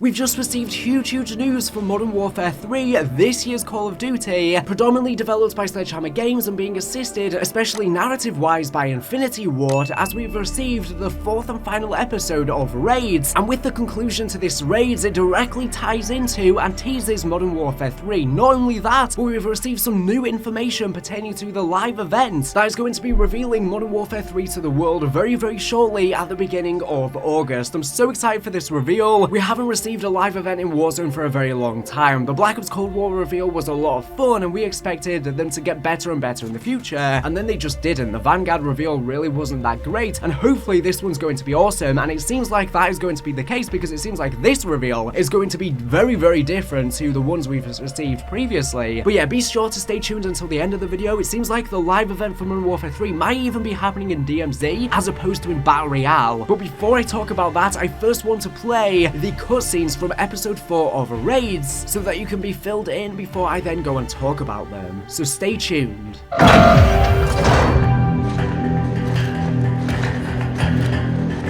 We've just received huge news from Modern Warfare 3, this year's Call of Duty, predominantly developed by Sledgehammer Games and being assisted, especially narrative-wise, by Infinity Ward, as we've received the fourth and final episode of Raids. And with the conclusion to this Raids, it directly ties into and teases Modern Warfare 3. Not only that, but we've received some new information pertaining to the live event that is going to be revealing Modern Warfare 3 to the world very shortly at the beginning of August. I'm so excited for this reveal. We haven't received a live event in Warzone for a very long time. The Black Ops Cold War reveal was a lot of fun and we expected them to get better and better in the future, and then they just didn't. The Vanguard reveal really wasn't that great, and hopefully this one's going to be awesome, and it seems like that is going to be the case because it seems like this reveal is going to be very different to the ones we've received previously. But yeah, be sure to stay tuned until the end of the video. It seems like the live event for Modern Warfare 3 might even be happening in DMZ as opposed to in Battle Royale. But before I talk about that, I first want to play the cutscenes from episode 4 of Raids so that you can be filled in before I then go and talk about them. So stay tuned.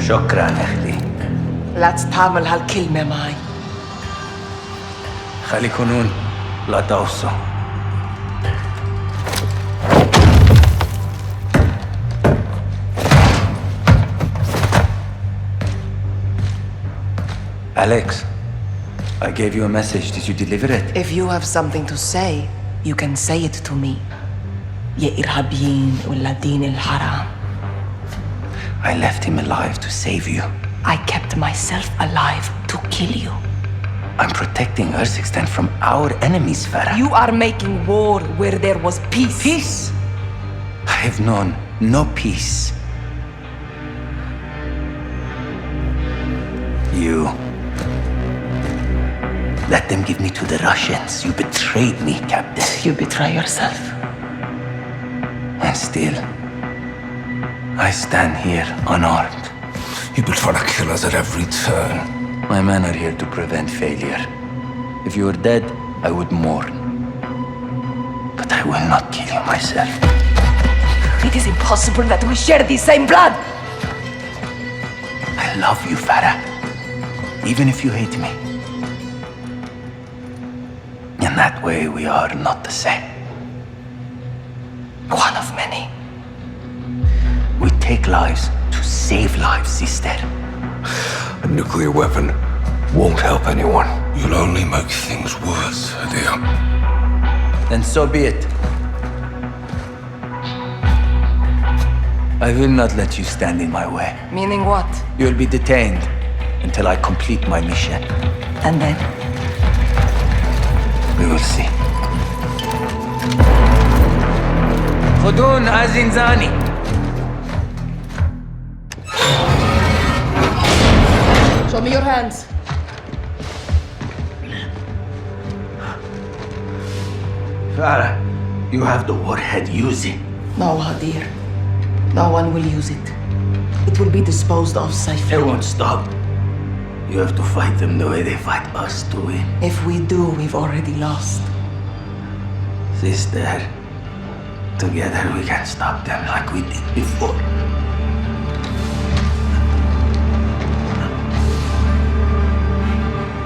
شكرا أختي. لا تستعمل هالكلمة معي. خلي يكونون لا توصوا. Alex, I gave you a message. Did you deliver it? If you have something to say, you can say it to me. يا إرهابيين ولا دين الحرام. I left him alive to save you. I kept myself alive to kill you. I'm protecting Urzikstan from our enemies, Farah. You are making war where there was peace. Peace? I have known no peace. You let them give me to the Russians. You betrayed me, Captain. You betray yourself. And still, I stand here unarmed. You've been trying to kill us at every turn. My men are here to prevent failure. If you were dead, I would mourn. But I will not kill you myself. It is impossible that we share the same blood. I love you, Farah. Even if you hate me. In that way, we are not the same. One of many. We take lives to save lives, sister. A nuclear weapon won't help anyone. You'll only make things worse, Hadir. Then so be it. I will not let you stand in my way. Meaning what? You will be detained until I complete my mission. And then? We will see. خدون أزنزاني. Show me your hands. Farah, you have the warhead. Use it. No, Hadir. No one will use it. It will be disposed of safely. It won't stop. You have to fight them the way they fight us to win. If we do, we've already lost. Sister, together we can stop them like we did before.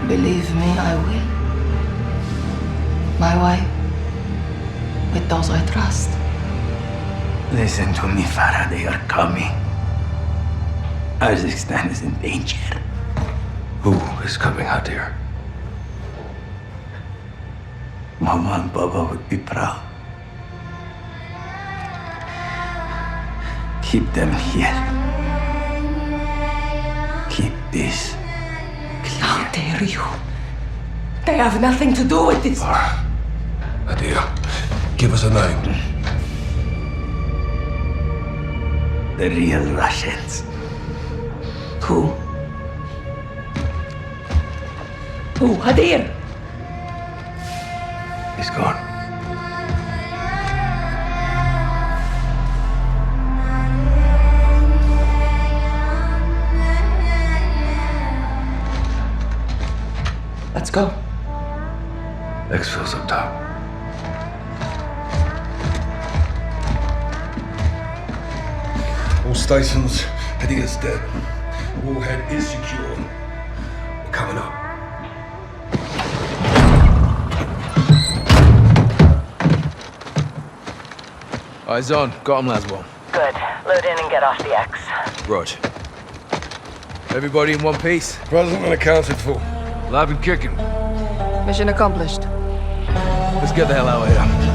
Believe me, I will. My way. With those I trust. Listen to me, Farah. They are coming. Urzikstan is in danger. Who is coming, Hadir? Mama and Papa would be proud. Keep them here. Keep this clear. How dare you? They have nothing to do with this. Farah. Hadir, give us a name. The real Russians. Who? Who? Hadir! He's gone. Let's go. Exfil's up top. All stations, Hadir's dead. Warhead is secure. We're coming up. Eyes on. Got him, Laswell. Good. Load in and get off the X. Rog. Everybody in one piece? Present and accounted for. Live and kicking. Mission accomplished. Let's get the hell out of here.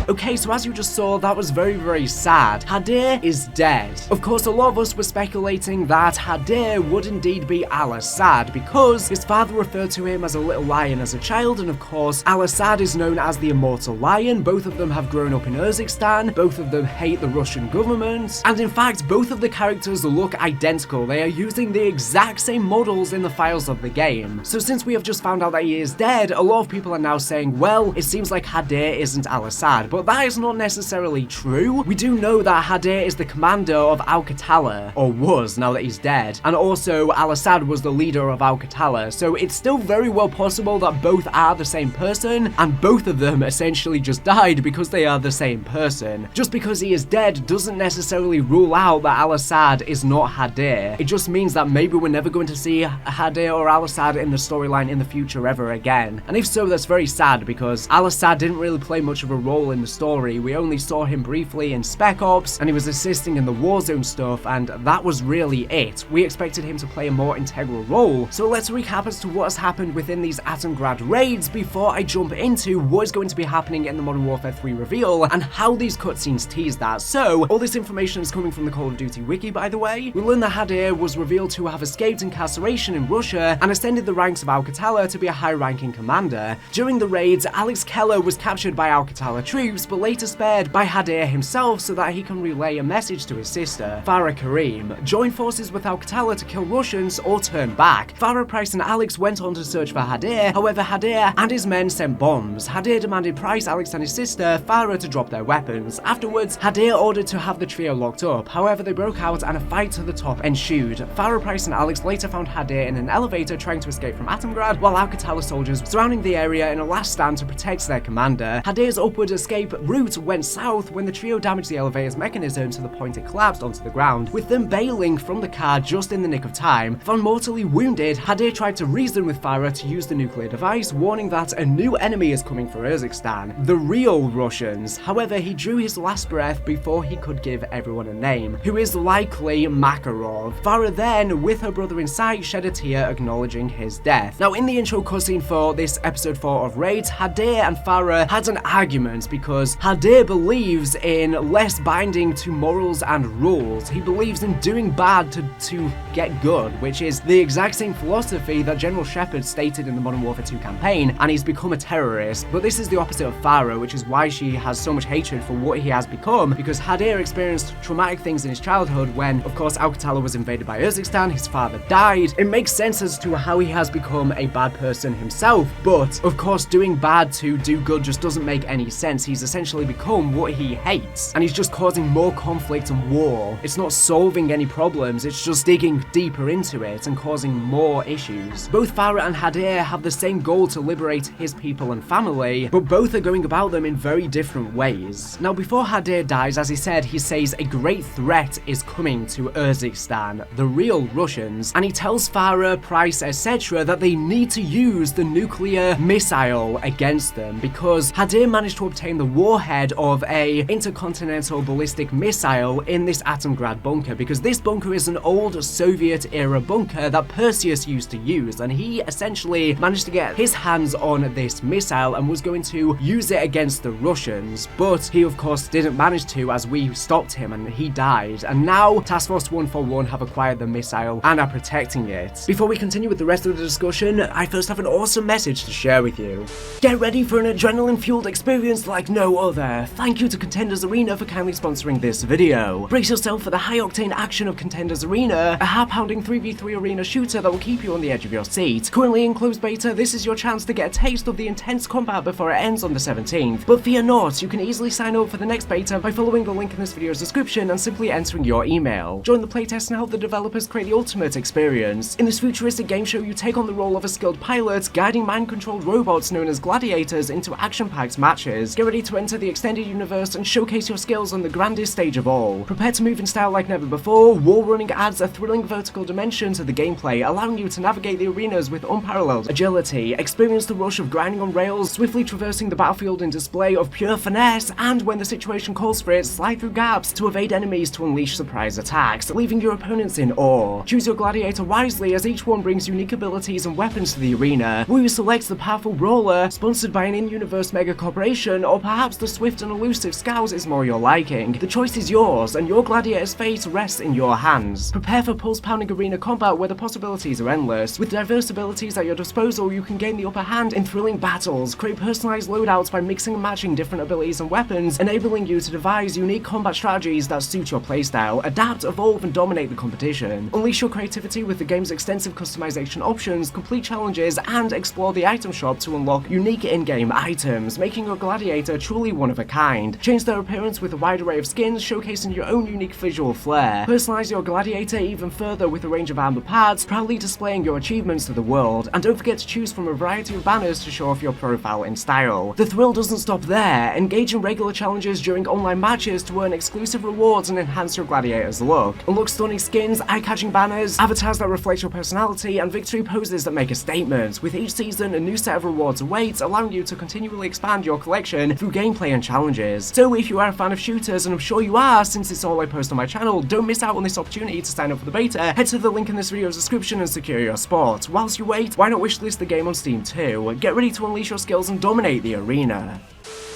Okay, so as you just saw, that was very, very sad. Hadir is dead. Of course, a lot of us were speculating that Hadir would indeed be Al-Asad because his father referred to him as a little lion as a child, and of course, Al-Asad is known as the immortal lion. Both of them have grown up in Urzikstan, both of them hate the Russian government, and in fact, both of the characters look identical. They are using the exact same models in the files of the game. So since we have just found out that he is dead, a lot of people are now saying, well, it seems like Hadir isn't Al-Asad, but that is not necessarily true. We do know that Hadir is the commander of Al-Qatala, or was, now that he's dead, and also Al-Asad was the leader of Al-Qatala, so it's still very well possible that both are the same person, and both of them essentially just died because they are the same person. Just because he is dead doesn't necessarily rule out that Al-Asad is not Hadir. It just means that maybe we're never going to see Hadir or Al-Asad in the storyline in the future ever again. And if so, that's very sad because Al-Asad didn't really play much of a role in the story. We only saw him briefly in Spec Ops, and he was assisting in the Warzone stuff, and that was really it. We expected him to play a more integral role. So let's recap as to what has happened within these Atomgrad raids before I jump into what is going to be happening in the Modern Warfare 3 reveal and how these cutscenes tease that. So all this information is coming from the Call of Duty wiki, by the way. We learned that Hadir was revealed to have escaped incarceration in Russia and ascended the ranks of Al-Qatala to be a high-ranking commander. During the raids, Alex Keller was captured by Al-Qatala troops, but later spared by Hadir himself so that he can relay a message to his sister, Farah Karim. Join forces with Al-Qatala to kill Russians or turn back. Farah, Price and Alex went on to search for Hadir, however Hadir and his men sent bombs. Hadir demanded Price, Alex and his sister, Farah, to drop their weapons. Afterwards, Hadir ordered to have the trio locked up, however they broke out and a fight to the top ensued. Farah, Price and Alex later found Hadir in an elevator trying to escape from Atomgrad, while Al-Qatala soldiers surrounding the area in a last stand to protect their commander. Hadir's upward escape route went south when the trio damaged the elevator's mechanism to the point it collapsed onto the ground, with them bailing from the car just in the nick of time. Found mortally wounded, Hadir tried to reason with Farah to use the nuclear device, warning that a new enemy is coming for Urzikstan, the real Russians. However, he drew his last breath before he could give everyone a name, who is likely Makarov. Farah then, with her brother in sight, shed a tear acknowledging his death. Now, in the intro cutscene for this episode 4 of Raids, Hadir and Farah had an argument because Hadir believes in less binding to morals and rules. He believes in doing bad to get good, which is the exact same philosophy that General Shepard stated in the Modern Warfare 2 campaign, and he's become a terrorist. But this is the opposite of Farah, which is why she has so much hatred for what he has become, because Hadir experienced traumatic things in his childhood when, of course, Al-Qatala was invaded by Urzikstan, his father died. It makes sense as to how he has become a bad person himself, but, of course, doing bad to do good just doesn't make any sense. He's essentially become what he hates, and he's just causing more conflict and war. It's not solving any problems, it's just digging deeper into it and causing more issues. Both Farah and Hadir have the same goal to liberate his people and family, but both are going about them in very different ways. Now, before Hadir dies, as he said, he says a great threat is coming to Urzikstan, the real Russians, and he tells Farah, Price, etc. that they need to use the nuclear missile against them because Hadir managed to obtain the warhead of a intercontinental ballistic missile in this Atomgrad bunker, because this bunker is an old Soviet era bunker that Perseus used to use, and he essentially managed to get his hands on this missile and was going to use it against the Russians, but he of course didn't manage to, as we stopped him and he died, and now Task Force 141 have acquired the missile and are protecting it. Before we continue with the rest of the discussion, I first have an awesome message to share with you. Get ready for an adrenaline fueled experience like no other. however, thank you to Contenders Arena for kindly sponsoring this video. Brace yourself for the high-octane action of Contenders Arena, a heart-pounding 3v3 arena shooter that will keep you on the edge of your seat. Currently in closed beta, this is your chance to get a taste of the intense combat before it ends on the 17th. But fear not, you can easily sign up for the next beta by following the link in this video's description and simply entering your email. Join the playtest and help the developers create the ultimate experience. In this futuristic game show, you take on the role of a skilled pilot, guiding mind-controlled robots known as gladiators into action-packed matches. Get ready to enter the extended universe and showcase your skills on the grandest stage of all. Prepare to move in style like never before. Wall running adds a thrilling vertical dimension to the gameplay, allowing you to navigate the arenas with unparalleled agility. Experience the rush of grinding on rails, swiftly traversing the battlefield in display of pure finesse, and when the situation calls for it, slide through gaps to evade enemies to unleash surprise attacks, leaving your opponents in awe. Choose your gladiator wisely, as each one brings unique abilities and weapons to the arena. Will you select the powerful brawler, sponsored by an in-universe mega corporation, or perhaps the swift and elusive scout is more your liking? The choice is yours, and your gladiator's fate rests in your hands. Prepare for pulse-pounding arena combat where the possibilities are endless. With diverse abilities at your disposal, you can gain the upper hand in thrilling battles, create personalized loadouts by mixing and matching different abilities and weapons, enabling you to devise unique combat strategies that suit your playstyle, adapt, evolve, and dominate the competition. Unleash your creativity with the game's extensive customization options, complete challenges, and explore the item shop to unlock unique in-game items, making your gladiator truly one of a kind. Change their appearance with a wide array of skins, showcasing your own unique visual flair. Personalize your gladiator even further with a range of armor pads, proudly displaying your achievements to the world. And don't forget to choose from a variety of banners to show off your profile in style. The thrill doesn't stop there. Engage in regular challenges during online matches to earn exclusive rewards and enhance your gladiator's look. Unlock stunning skins, eye-catching banners, avatars that reflect your personality, and victory poses that make a statement. With each season, a new set of rewards awaits, allowing you to continually expand your collection through gameplay and challenges. So if you are a fan of shooters, and I'm sure you are since it's all I post on my channel, don't miss out on this opportunity to sign up for the beta. Head to the link in this video's description and secure your spot. Whilst you wait, why not wishlist the game on Steam too? Get ready to unleash your skills and dominate the arena.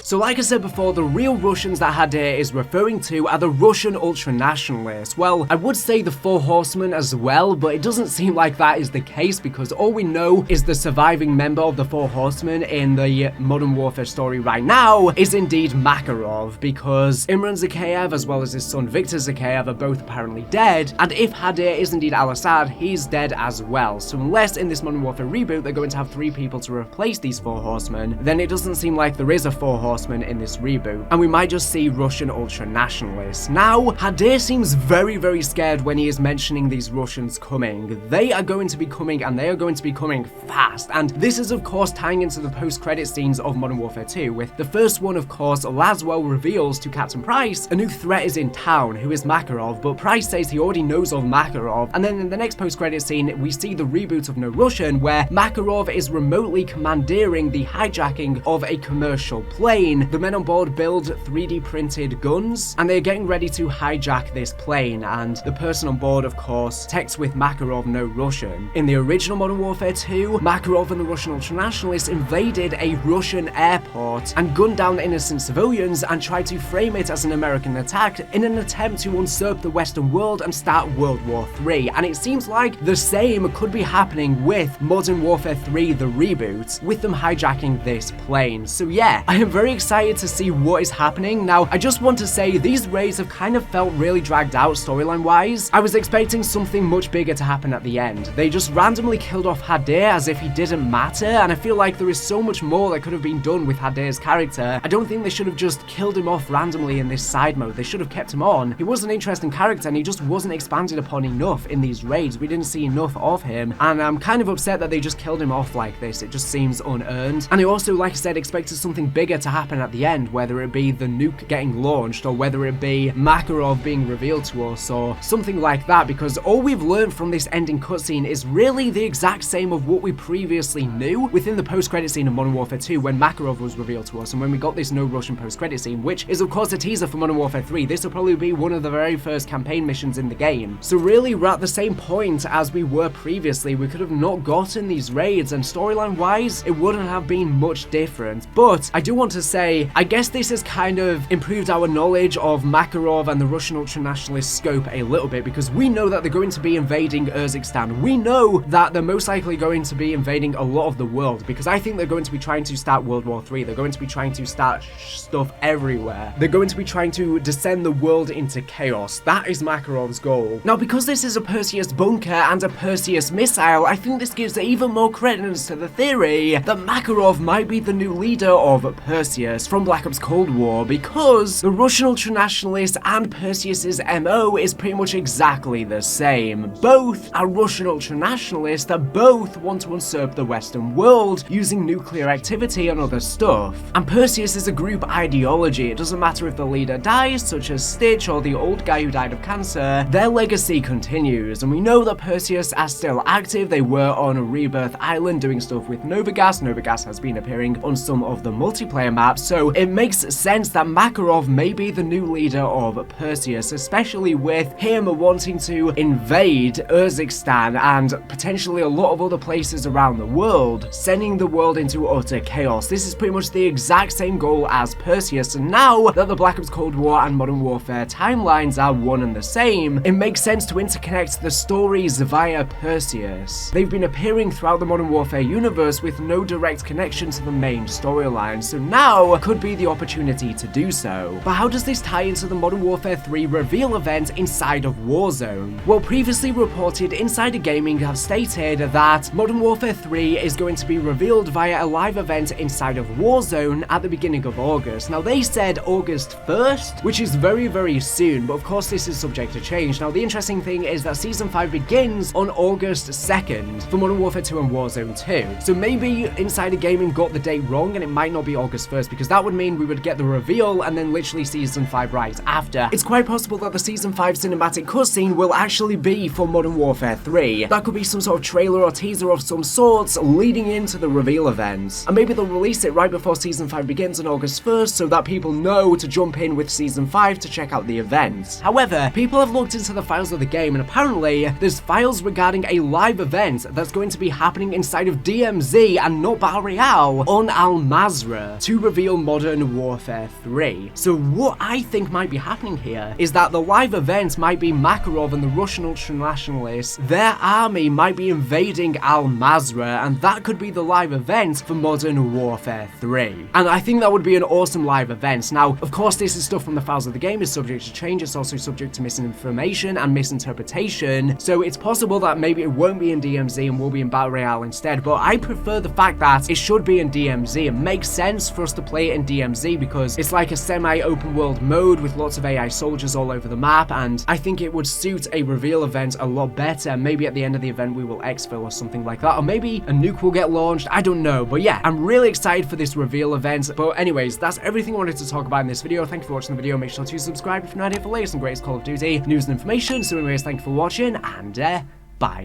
So like I said before, the real Russians that Hadir is referring to are the Russian ultra-nationalists. Well, I would say the Four Horsemen as well, but it doesn't seem like that is the case because all we know is the surviving member of the Four Horsemen in the Modern Warfare story right now is indeed Makarov, because Imran Zakhaev as well as his son Viktor Zakhaev are both apparently dead, and if Hadir is indeed Al-Assad, he's dead as well. So unless in this Modern Warfare reboot they're going to have 3 people to replace these Four Horsemen, then it doesn't seem like there is a Four Horsemen in this reboot, and we might just see Russian ultra-nationalists. Now, Hadir seems very scared when he is mentioning these Russians coming. They are going to be coming, and they are going to be coming fast, and this is of course tying into the post-credit scenes of Modern Warfare 2, with the first one of course, Laswell reveals to Captain Price a new threat is in town, who is Makarov, but Price says he already knows of Makarov, and then in the next post-credit scene, we see the reboot of No Russian, where Makarov is remotely commandeering the hijacking of a commercial plane. The men on board build 3D printed guns, and they're getting ready to hijack this plane, and the person on board of course texts with Makarov No Russian. In the original Modern Warfare 2, Makarov and the Russian ultranationalists invaded a Russian airport and gunned down innocent civilians and tried to frame it as an American attack in an attempt to usurp the Western world and start World War III, and it seems like the same could be happening with Modern Warfare 3 the reboot, with them hijacking this plane. So yeah, I am very excited to see what is happening. Now, I just want to say these raids have kind of felt really dragged out storyline wise. I was expecting something much bigger to happen at the end. They just randomly killed off Hadir as if he didn't matter, and I feel like there is so much more that could have been done with Hadir's character. I don't think they should have just killed him off randomly in this side mode. They should have kept him on. He was an interesting character and he just wasn't expanded upon enough in these raids. We didn't see enough of him, and I'm kind of upset that they just killed him off like this. It just seems unearned. And I also, like I said, expected something bigger to happen at the end, whether it be the nuke getting launched or whether it be Makarov being revealed to us or something like that, because all we've learned from this ending cutscene is really the exact same of what we previously knew within the post-credit scene of Modern Warfare 2 when Makarov was revealed to us, and when we got this No Russian post-credit scene, which is of course a teaser for Modern Warfare 3. This will probably be one of the very first campaign missions in the game. So really we're at the same point as we were previously. We could have not gotten these raids, and storyline wise it wouldn't have been much different. But I do want to say, I guess this has kind of improved our knowledge of Makarov and the Russian ultranationalist scope a little bit, because we know that they're going to be invading Urzikstan. We know that they're most likely going to be invading a lot of the world, because I think they're going to be trying to start World War III. They're going to be trying to start stuff everywhere. They're going to be trying to descend the world into chaos. That is Makarov's goal. Now, because this is a Perseus bunker and a Perseus missile, I think this gives even more credence to the theory that Makarov might be the new leader of Perseus from Black Ops Cold War, because the Russian ultranationalist and Perseus's MO is pretty much exactly the same. Both are Russian ultranationalists that both want to usurp the Western world using nuclear activity and other stuff. And Perseus is a group ideology. It doesn't matter if the leader dies, such as Stitch or the old guy who died of cancer, their legacy continues. And we know that Perseus are still active. They were on Rebirth Island doing stuff with Novigas. Novigas has been appearing on some of the multiplayer maps, so it makes sense that Makarov may be the new leader of Perseus, especially with him wanting to invade Urzikstan and potentially a lot of other places around the world, sending the world into utter chaos. This is pretty much the exact same goal as Perseus, and now that the Black Ops Cold War and Modern Warfare timelines are one and the same, it makes sense to interconnect the stories via Perseus. They've been appearing throughout the Modern Warfare universe with no direct connection to the main storyline, so now could be the opportunity to do so. But how does this tie into the Modern Warfare 3 reveal event inside of Warzone? Well, previously reported, Insider Gaming have stated that Modern Warfare 3 is going to be revealed via a live event inside of Warzone at the beginning of August. Now, they said August 1st, which is very, very soon, but of course this is subject to change. Now, the interesting thing is that Season 5 begins on August 2nd for Modern Warfare 2 and Warzone 2. So maybe Insider Gaming got the date wrong and it might not be August 1st, because that would mean we would get the reveal and then literally Season 5 right after. It's quite possible that the Season 5 cinematic cutscene will actually be for Modern Warfare 3. That could be some sort of trailer or teaser of some sorts leading into the reveal event. And maybe they'll release it right before Season 5 begins on August 1st so that people know to jump in with Season 5 to check out the event. However, people have looked into the files of the game, and apparently there's files regarding a live event that's going to be happening inside of DMZ and not Battle Royale on Al Mazrah to reveal Modern Warfare 3. So what I think might be happening here is that the live event might be Makarov and the Russian ultranationalists. Their army might be invading Al Mazrah, and that could be the live event for Modern Warfare 3. And I think that would be an awesome live event. Now, of course, this is stuff from the files of the game, is subject to change. It's also subject to misinformation and misinterpretation. So it's possible that maybe it won't be in DMZ and will be in Battle Royale instead. But I prefer the fact that it should be in DMZ. It makes sense for us to play it in DMZ because it's like a semi-open world mode with lots of AI soldiers all over the map, and I think it would suit a reveal event a lot better. Maybe at the end of the event we will exfil or something like that, or maybe a nuke will get launched. I don't know, but yeah, I'm really excited for this reveal event. But anyways, that's everything I wanted to talk about in this video. Thank you for watching the video. Make sure to subscribe if you're not here for latest and greatest Call of Duty news and information. So anyways, thank you for watching, and bye.